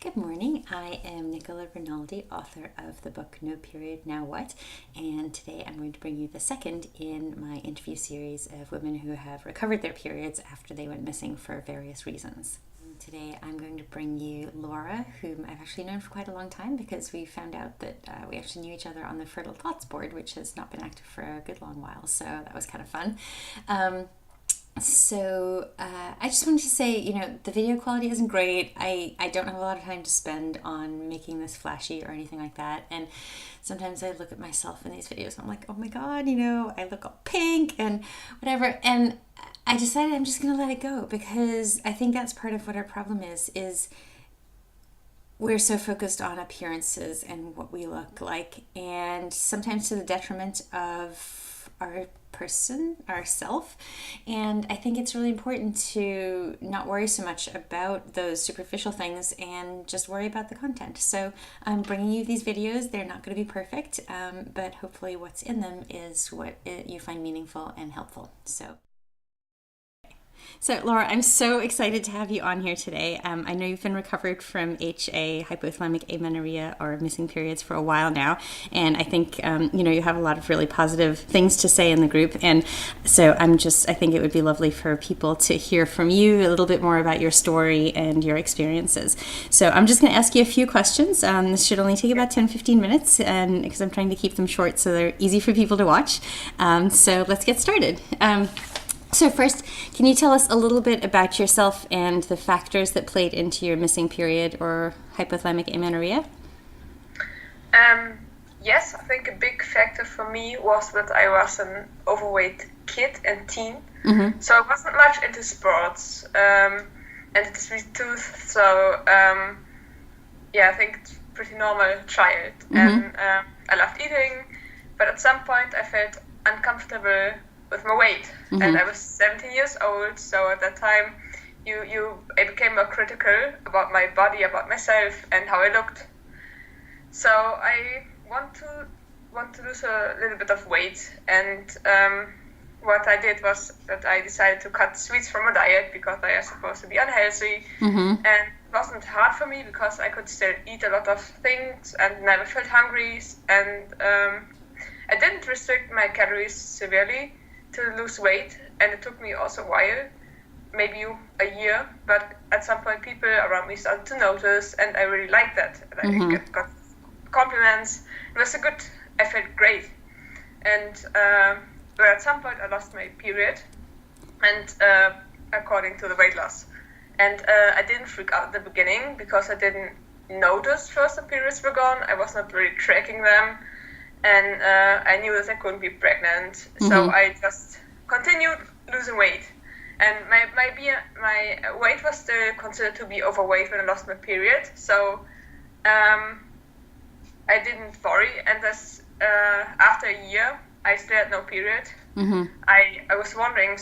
Good morning. I am Nicola Rinaldi, author of the book No Period, Now What? And today I'm going to bring you the second in my interview series of women who have recovered their periods after they went missing for various reasons. Today I'm going to bring you Laura, whom I've actually known for quite a long time because we found out that we actually knew each other on the Fertile Thoughts board, which has not been active for a good long while, so that was kind of fun. I just wanted to say, the video quality isn't great. I don't have a lot of time to spend on making this flashy or anything like that. And sometimes I look at myself in these videos and I'm like, oh my God, I look all pink and whatever. And I decided I'm just going to let it go because I think that's part of what our problem is we're so focused on appearances and what we look like, and sometimes to the detriment of our person, ourself. And I think it's really important to not worry so much about those superficial things and just worry about the content. So I'm bringing you these videos. They're not going to be perfect, but hopefully what's in them is what you find meaningful and helpful. So Laura, I'm so excited to have you on here today. I know you've been recovered from HA, hypothalamic amenorrhea, or missing periods for a while now. And I think, you have a lot of really positive things to say in the group. And so I think it would be lovely for people to hear from you a little bit more about your story and your experiences. So I'm just going to ask you a few questions. This should only take about 10-15 minutes and because I'm trying to keep them short so they're easy for people to watch. So let's get started. So first, can you tell us a little bit about yourself and the factors that played into your missing period or hypothalamic amenorrhea? Yes, I think a big factor for me was that I was an overweight kid and teen. Mm-hmm. So I wasn't much into sports and it's sweet tooth. So I think it's a pretty normal child. Mm-hmm. And I loved eating, but at some point I felt uncomfortable with my weight. Mm-hmm. And I was 17 years old, so at that time I became more critical about my body, about myself and how I looked. So I want to lose a little bit of weight, and what I did was that I decided to cut sweets from my diet because they are supposed to be unhealthy. Mm-hmm. And it wasn't hard for me because I could still eat a lot of things and never felt hungry, and I didn't restrict my calories severely to lose weight, and it took me also a while, maybe a year, but at some point people around me started to notice, and I really liked that. And mm-hmm. I got compliments. It was I felt great. And but at some point I lost my period, and according to the weight loss. And I didn't freak out at the beginning because I didn't notice first the periods were gone. I was not really tracking them. And I knew that I couldn't be pregnant, mm-hmm. So I just continued losing weight. And my weight was still considered to be overweight when I lost my period, so I didn't worry. And after a year, I still had no period. Mm-hmm. I was wondering,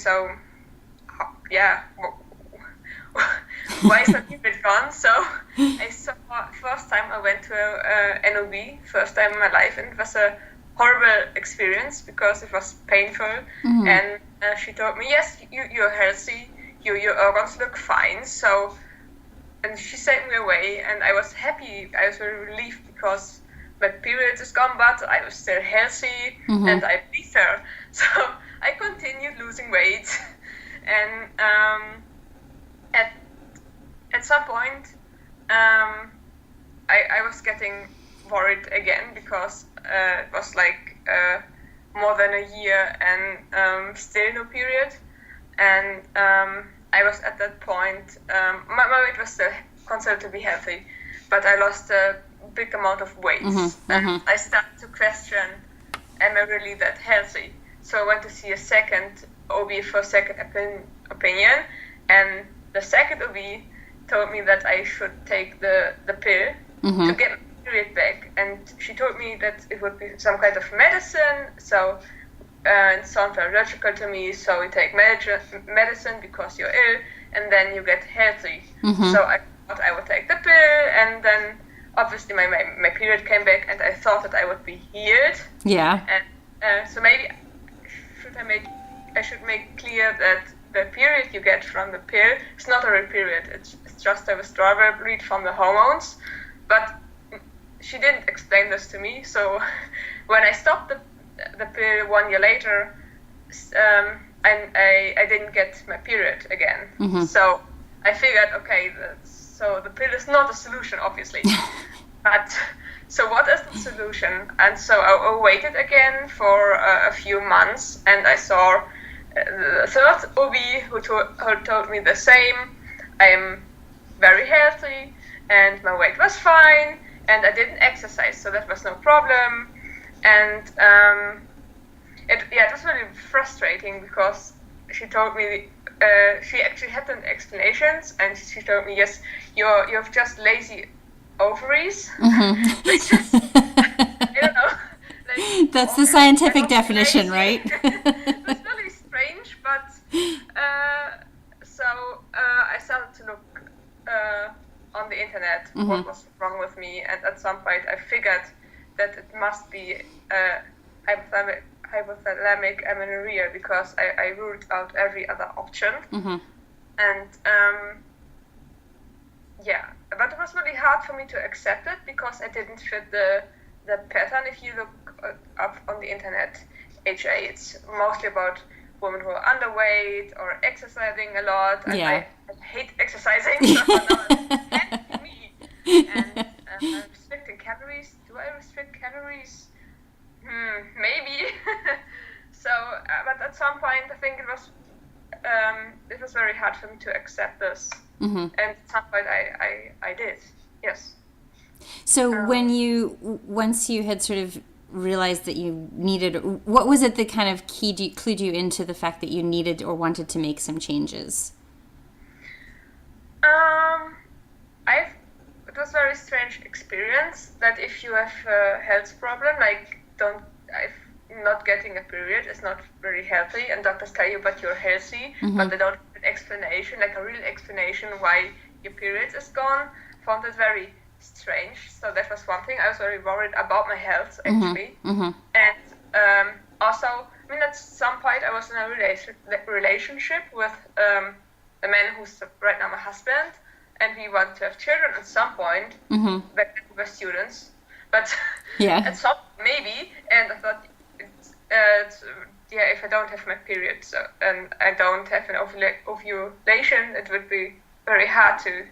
why is my period gone? So I saw first time I went to a NOB, first time in my life, and it was a horrible experience because it was painful. Mm-hmm. And she told me, yes, you're healthy, your organs look fine. So, and she sent me away, and I was happy. I was very relieved because my period is gone, but I was still healthy. Mm-hmm. And I believed her. So I continued losing weight, and at some point, I was getting worried again because it was like more than a year and still no period. And I was at that point, my weight was still considered to be healthy, but I lost a big amount of weight. Mm-hmm, and mm-hmm. I started to question, am I really that healthy? So I went to see a second OB for second opinion, and the second OB told me that I should take the pill mm-hmm. to get my period back, and she told me that it would be some kind of medicine. So it sounded very logical to me. So you take medicine because you're ill, and then you get healthy. Mm-hmm. So I thought I would take the pill, and then obviously my period came back, and I thought that I would be healed. Yeah. And so maybe I should make clear that the period you get from the pill is not a real period. It's just a withdrawal bleed from the hormones. But she didn't explain this to me. So when I stopped the pill 1 year later, I didn't get my period again. Mm-hmm. So I figured, okay, so the pill is not a solution, obviously. But so what is the solution? And so I waited again for a few months, and I saw the third OB who told me the same. I'm very healthy, and my weight was fine, and I didn't exercise, so that was no problem. And it was really frustrating because she told me she actually had an explanations, and she told me, yes, you have just lazy ovaries. Mm-hmm. Which is, I don't know. Like, that's the scientific definition, right? It's really strange, but so I started to look on the internet what was wrong with me, and at some point I figured that it must be hypothalamic amenorrhea, because I ruled out every other option. Mm-hmm. And but it was really hard for me to accept it because I didn't fit the pattern. If you look up on the internet, HA, it's mostly about women who are underweight or exercising a lot. And I hate exercising, so that's me. And restricting calories. Do I restrict calories? Maybe. So, but at some point, I think it was very hard for me to accept this. Mm-hmm. And at some point, I did. Yes. So once you had sort of realized that you needed, what was it that kind of clued you into the fact that you needed or wanted to make some changes? It was a very strange experience that if you have a health problem, like not getting a period is not very healthy, and doctors tell you, but you're healthy, but they don't have an explanation, like a real explanation why your period is gone. Found it very strange. So that was one thing. I was very worried about my health, actually. Mm-hmm. And also, I mean, at some point I was in a relationship with a man who's right now my husband, and we want to have children at some point. Back then we were students, but at some maybe. And I thought, if I don't have my period, and I don't have an ovulation, it would be very hard to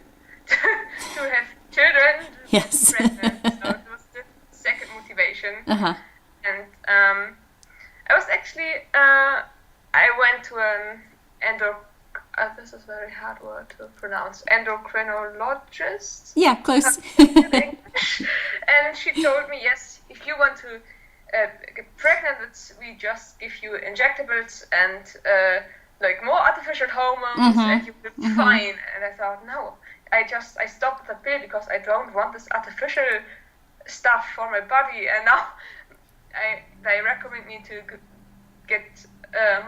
have children. Yes. Pregnant. So it was the second motivation. And I was actually I went to an this is a very hard word to pronounce, endocrinologist. Yeah, close. And she told me, yes, if you want to get pregnant, we just give you injectables and like more artificial hormones, and you will be fine. And I thought, no, I stopped the pill because I don't want this artificial stuff for my body. And now they recommend me to get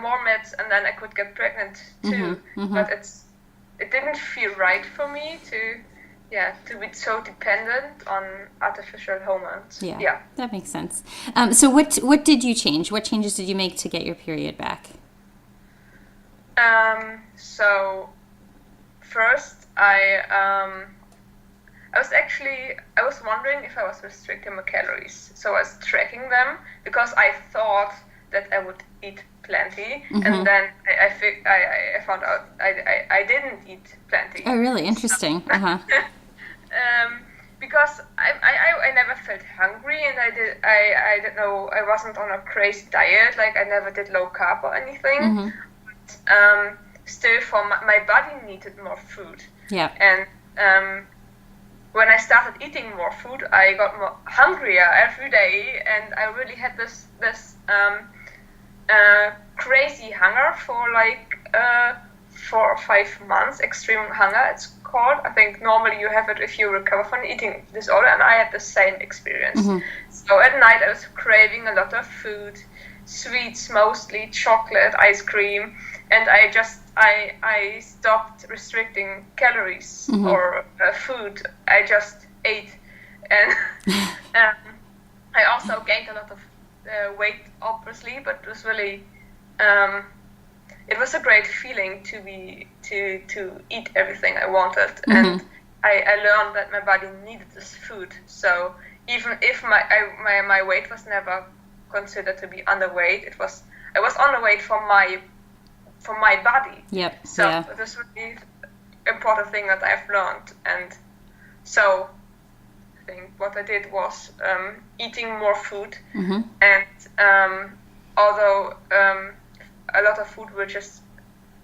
more meds, and then I could get pregnant too. But it didn't feel right for me to be so dependent on artificial hormones. Yeah, that makes sense. So what did you change? What changes did you make to get your period back? So first I was wondering if I was restricting my calories. So I was tracking them because I thought that I would eat plenty, and then I found out I didn't eat plenty. Oh, really? Interesting. Because I never felt hungry, and I don't know, I wasn't on a crazy diet, like I never did low carb or anything. But still, my body needed more food. Yeah. And when I started eating more food, I got more hungrier every day, and I really had this crazy hunger for like 4 or 5 months. Extreme hunger, it's called. I think normally you have it if you recover from an eating disorder, and I had the same experience. So at night I was craving a lot of food, sweets mostly, chocolate, ice cream, and I stopped restricting calories or food. I just ate, and I also gained a lot of weight, obviously, but it was really it was a great feeling to eat everything I wanted, and I learned that my body needed this food. So even if my weight was never considered to be underweight, I was underweight for my body. Yep. So it was really important thing that I've learned, and so I think what I did was eating more food, and although a lot of food were just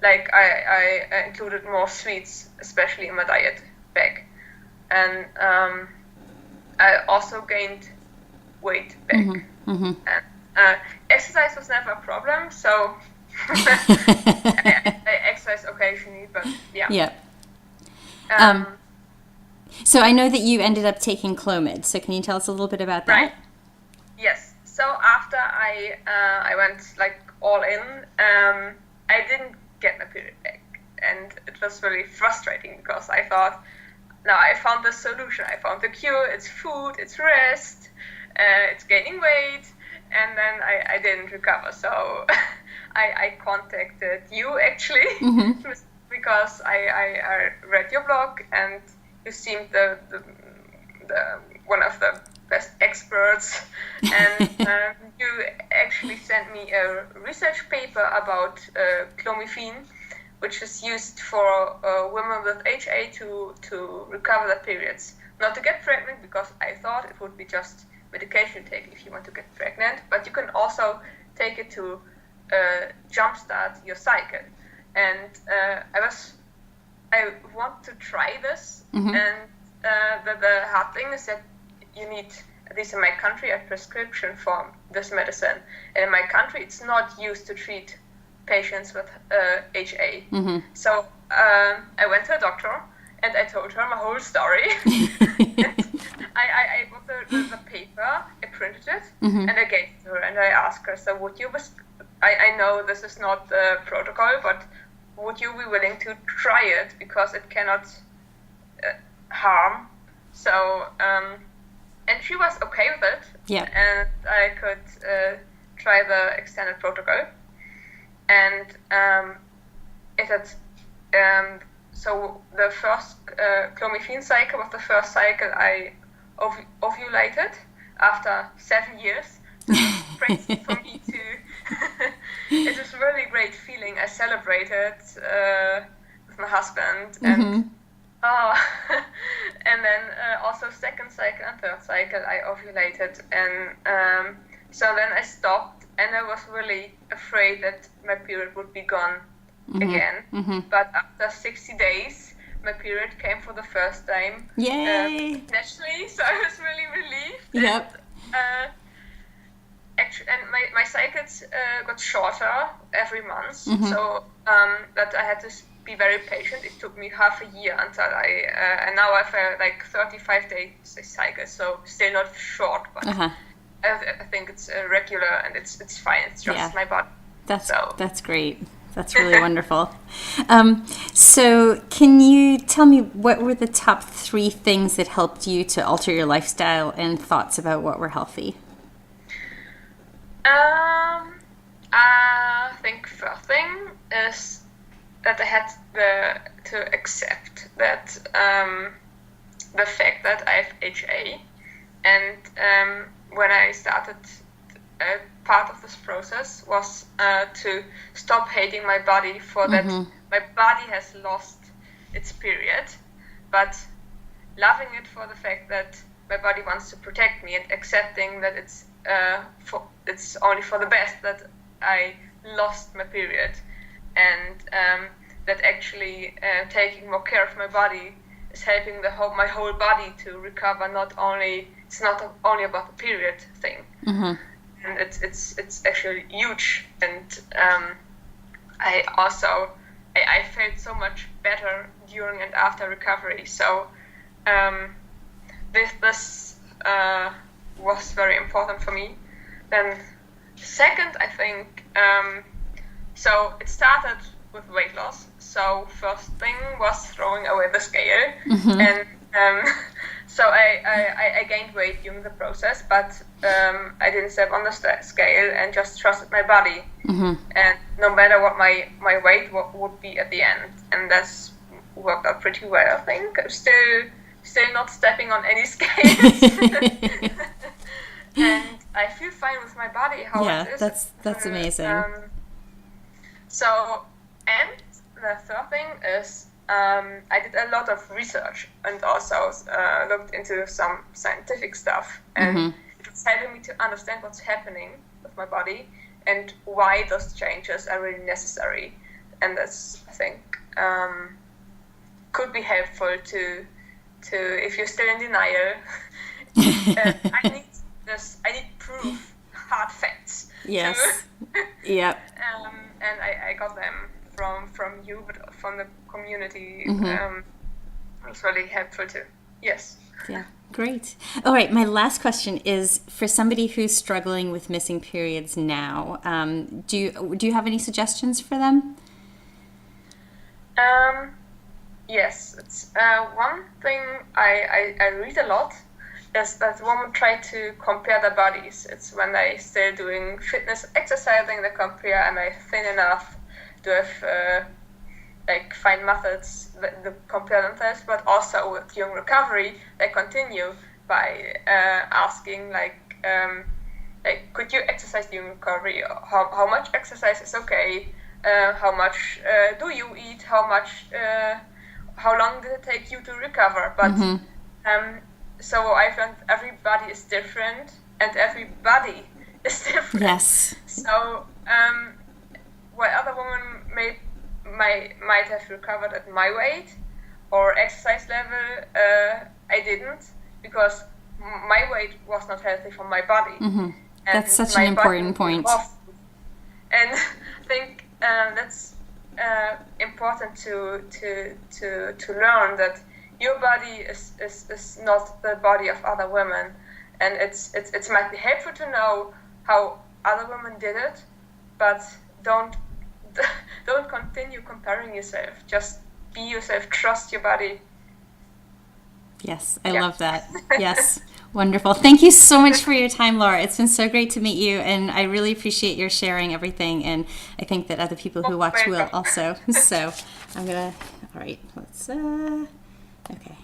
like I included more sweets, especially in my diet back, and I also gained weight back, and exercise was never a problem, so I exercise occasionally, but yeah. Yeah. So I know that you ended up taking Clomid. So can you tell us a little bit about that? Right. Yes. So after I went like all in, I didn't get my period back, and it was really frustrating because I thought, now I found the solution. I found the cure. It's food. It's rest. It's gaining weight, and then I didn't recover. So I contacted you actually because I read your blog, and you seemed the one of the best experts, and you actually sent me a research paper about clomiphene, which is used for women with HA to recover their periods, not to get pregnant, because I thought it would be just medication take if you want to get pregnant, but you can also take it to jumpstart your cycle. And I want to try this, and the hard thing is that you need, at least in my country, a prescription for this medicine. And in my country, it's not used to treat patients with HA. So I went to a doctor, and I told her my whole story. I got the paper, I printed it, and I gave it to her, and I asked her, so would you, I know this is not the protocol, but would you be willing to try it, because it cannot harm? So, and she was okay with it, and I could try the extended protocol, and it had, so the first clomiphene cycle was the first cycle I ovulated after 7 years. So it's crazy for me to, it was a really great feeling. I celebrated with my husband, and and then also second cycle and third cycle I ovulated, and so then I stopped, and I was really afraid that my period would be gone again. But after 60 days, my period came for the first time. Yay! Naturally, so I was really relieved. Yep. And, actually, and my cycles got shorter every month, so that I had to be very patient. It took me half a year until and now I have like 35 days cycle, so still not short, but I think it's regular, and it's fine. It's just my body. That's great. That's really wonderful. So can you tell me what were the top 3 things that helped you to alter your lifestyle and thoughts about what were healthy? I think first thing is that I had to accept that the fact that I have HA, and when I started, part of this process was to stop hating my body for that. My body has lost its period, but loving it for the fact that my body wants to protect me, and accepting that it's only for the best that I lost my period, and that actually taking more care of my body is helping my whole body to recover. It's not only about the period thing, and it's actually huge. And I also I felt so much better during and after recovery. So this was very important for me. Then second, I think, so it started with weight loss. So first thing was throwing away the scale, and So I gained weight during the process, but I didn't step on the scale and just trusted my body. And no matter what my weight would be at the end, and that's worked out pretty well, I think. I'm still not stepping on any scales. And I feel fine with my body, how it is. That's amazing. So, and the third thing is I did a lot of research and also looked into some scientific stuff, and it was helping me to understand what's happening with my body and why those changes are really necessary. And that's, I think, could be helpful to if you're still in denial. I need proof, hard facts. Yes. Yep. And I got them from you, but from the community. It was really helpful too. Yes. Yeah. Great. All right. My last question is for somebody who's struggling with missing periods now. Do you have any suggestions for them? Yes. It's one thing I read a lot is that women try to compare their bodies. It's when they still doing fitness, exercising, they compare, am I thin enough? Do I have find methods that compare themselves? But also during recovery, they continue by asking could you exercise during recovery? How much exercise is okay? How much do you eat? How long did it take you to recover? But so I found everybody is different, and everybody is different. Yes. So while other women might have recovered at my weight or exercise level, I didn't, because my weight was not healthy for my body. And that's such an important point. And I think that's important to learn that your body is not the body of other women, and it might be helpful to know how other women did it, but don't continue comparing yourself. Just be yourself. Trust your body. Yes, I love that. Yes, wonderful. Thank you so much for your time, Laura. It's been so great to meet you, and I really appreciate your sharing everything, and I think that other people who watch will also. So I'm gonna, all right, let's, okay.